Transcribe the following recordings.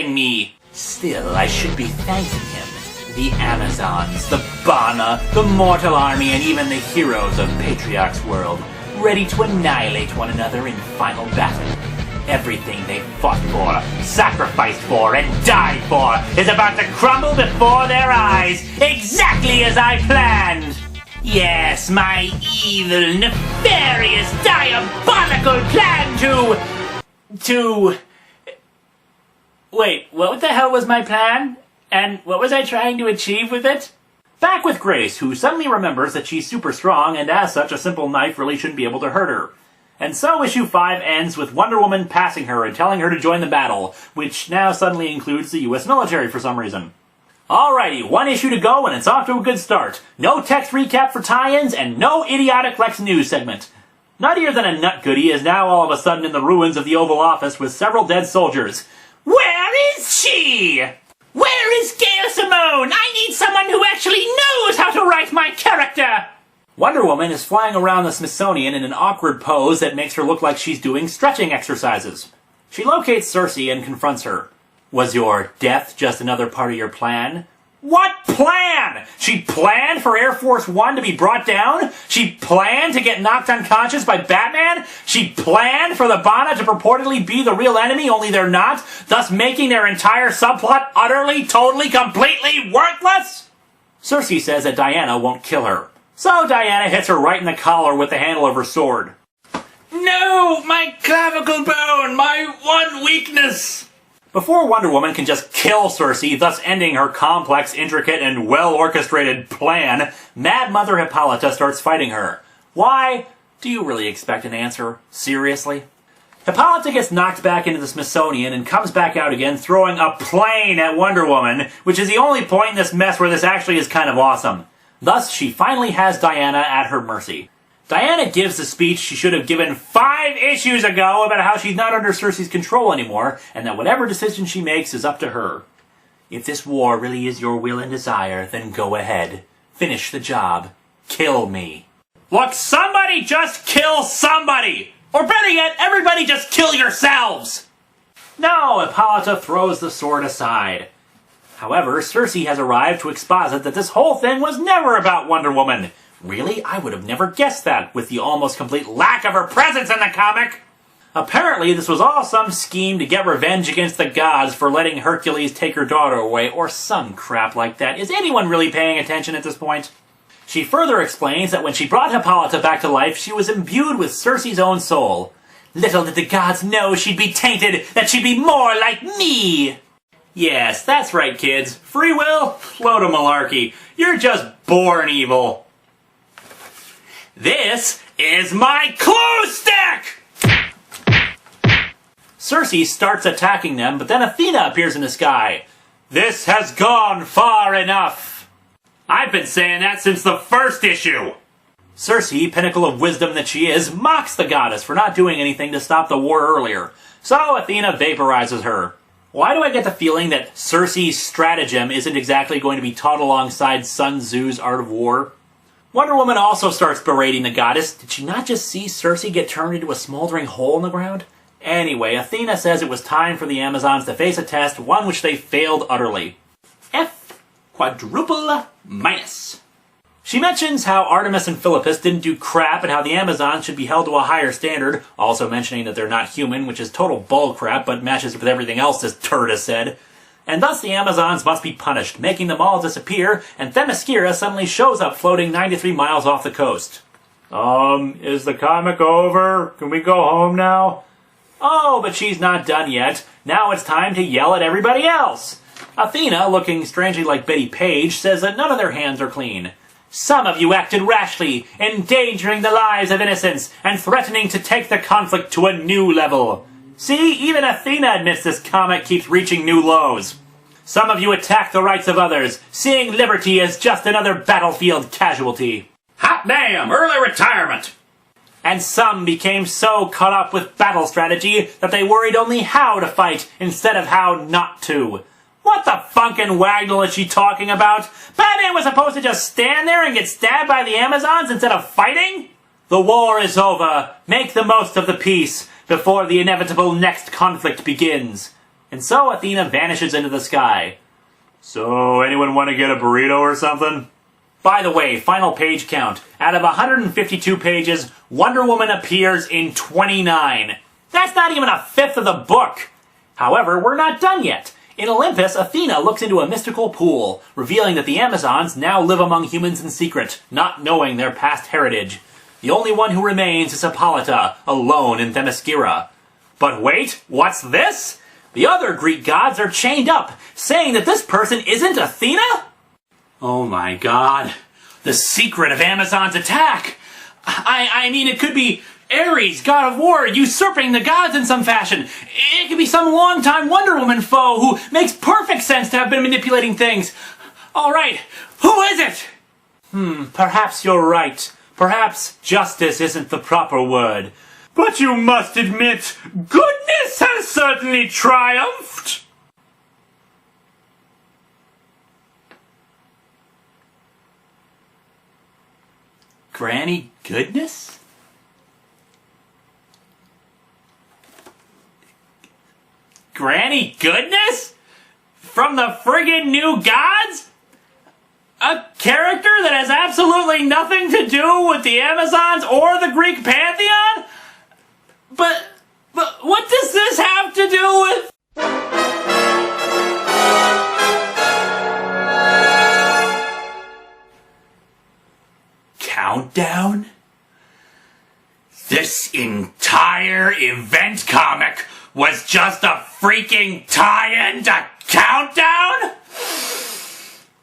me. Still, I should be thanking him. The Amazons, the Bana, the Mortal Army, and even the heroes of Patriarch's world, ready to annihilate one another in final battle. Everything they fought for, sacrificed for, and died for is about to crumble before their eyes, exactly as I planned! Yes, my evil, nefarious, diabolical plan to... Wait, what the hell was my plan? And what was I trying to achieve with it? Back with Grace, who suddenly remembers that she's super strong, and as such, a simple knife really shouldn't be able to hurt her. And so issue 5 ends with Wonder Woman passing her and telling her to join the battle, which now suddenly includes the US military for some reason. Alrighty, 1 issue to go and it's off to a good start. No text recap for tie-ins, and no idiotic Lex news segment. Nuttier than a nut goodie is now all of a sudden in the ruins of the Oval Office with several dead soldiers. Where is she? Where is Gail Simone? I need someone who actually knows how to write my character! Wonder Woman is flying around the Smithsonian in an awkward pose that makes her look like she's doing stretching exercises. She locates Cersei and confronts her. Was your death just another part of your plan? What plan? She planned for Air Force One to be brought down? She planned to get knocked unconscious by Batman? She planned for the Bana to purportedly be the real enemy, only they're not, thus making their entire subplot utterly, totally, completely worthless? Cersei says that Diana won't kill her. So Diana hits her right in the collar with the handle of her sword. No! My clavicle bone! My one weakness! Before Wonder Woman can just kill Cersei, thus ending her complex, intricate, and well-orchestrated plan, Mad Mother Hippolyta starts fighting her. Why? Do you really expect an answer? Seriously? Hippolyta gets knocked back into the Smithsonian and comes back out again throwing a plane at Wonder Woman, which is the only point in this mess where this actually is kind of awesome. Thus, she finally has Diana at her mercy. Diana gives the speech she should have given 5 issues ago about how she's not under Cersei's control anymore, and that whatever decision she makes is up to her. If this war really is your will and desire, then go ahead. Finish the job. Kill me. Look, somebody just kill somebody! Or better yet, everybody just kill yourselves! No, Hippolyta throws the sword aside. However, Cersei has arrived to exposit that this whole thing was never about Wonder Woman. Really? I would have never guessed that, with the almost complete lack of her presence in the comic! Apparently, this was all some scheme to get revenge against the gods for letting Hercules take her daughter away, or some crap like that. Is anyone really paying attention at this point? She further explains that when she brought Hippolyta back to life, she was imbued with Cersei's own soul. Little did the gods know she'd be tainted, that she'd be more like me! Yes, that's right, kids. Free will? Float a malarkey. You're just born evil. This is my clue stick! Cersei starts attacking them, but then Athena appears in the sky. This has gone far enough. I've been saying that since the first issue. Cersei, pinnacle of wisdom that she is, mocks the goddess for not doing anything to stop the war earlier. So Athena vaporizes her. Why do I get the feeling that Cersei's stratagem isn't exactly going to be taught alongside Sun Tzu's Art of War? Wonder Woman also starts berating the goddess. Did she not just see Cersei get turned into a smoldering hole in the ground? Anyway, Athena says it was time for the Amazons to face a test, one which they failed utterly. F quadruple minus. She mentions how Artemis and Philippus didn't do crap and how the Amazons should be held to a higher standard, also mentioning that they're not human, which is total bullcrap but matches with everything else this turd has said. And thus the Amazons must be punished, making them all disappear, and Themyscira suddenly shows up floating 93 miles off the coast. Is the comic over? Can we go home now? Oh, but she's not done yet. Now it's time to yell at everybody else. Athena, looking strangely like Betty Page, says that none of their hands are clean. Some of you acted rashly, endangering the lives of innocents, and threatening to take the conflict to a new level. See, even Athena admits this comic keeps reaching new lows. Some of you attack the rights of others, seeing liberty as just another battlefield casualty. Hot damn, early retirement! And some became so caught up with battle strategy that they worried only how to fight instead of how not to. What the funkin' waggle is she talking about? Batman was supposed to just stand there and get stabbed by the Amazons instead of fighting? The war is over. Make the most of the peace before the inevitable next conflict begins. And so Athena vanishes into the sky. So, anyone want to get a burrito or something? By the way, final page count. Out of 152 pages, Wonder Woman appears in 29. That's not even a fifth of the book! However, we're not done yet. In Olympus, Athena looks into a mystical pool, revealing that the Amazons now live among humans in secret, not knowing their past heritage. The only one who remains is Hippolyta, alone in Themyscira. But wait, what's this? The other Greek gods are chained up, saying that this person isn't Athena? Oh my god. The secret of Amazon's attack! I mean, it could be Ares, god of war, usurping the gods in some fashion. It could be some longtime Wonder Woman foe who makes perfect sense to have been manipulating things. Alright, who is it? Perhaps you're right. Perhaps justice isn't the proper word. But you must admit, goodness has certainly triumphed! Granny Goodness? Granny Goodness? From the friggin' New Gods? A character that has absolutely nothing to do with the Amazons or the Greek pantheon? But what does this have to do with... Countdown? This entire event comic was just a freaking tie-in to Countdown?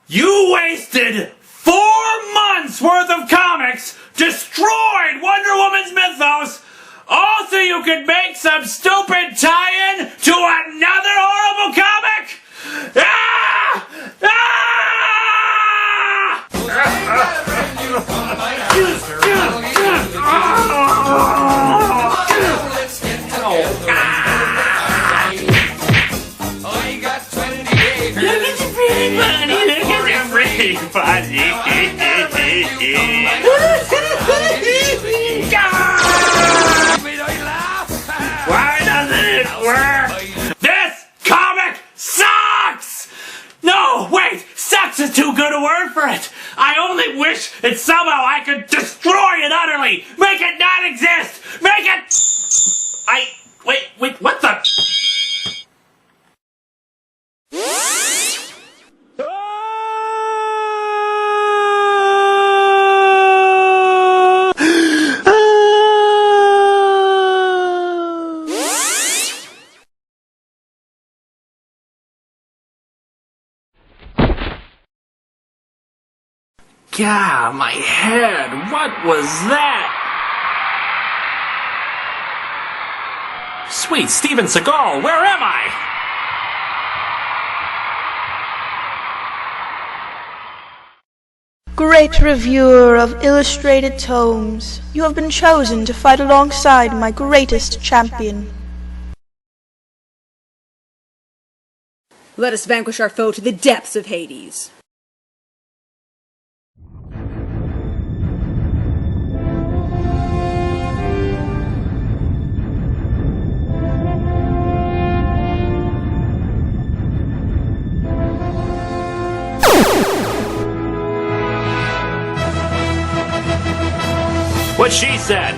You wasted 4 months worth of comics, destroyed Wonder Woman's mythos, all so you could make some stupid tie-in to another horrible comic? Ah! Why doesn't it work? This comic sucks! No, wait! Sucks is too good a word for it! I only wish that somehow I could destroy it utterly! Make it not exist! Make it... Wait, what the... God, my head, what was that? Sweet Steven Seagal, where am I? Great reviewer of illustrated tomes, you have been chosen to fight alongside my greatest champion. Let us vanquish our foe to the depths of Hades. What she said.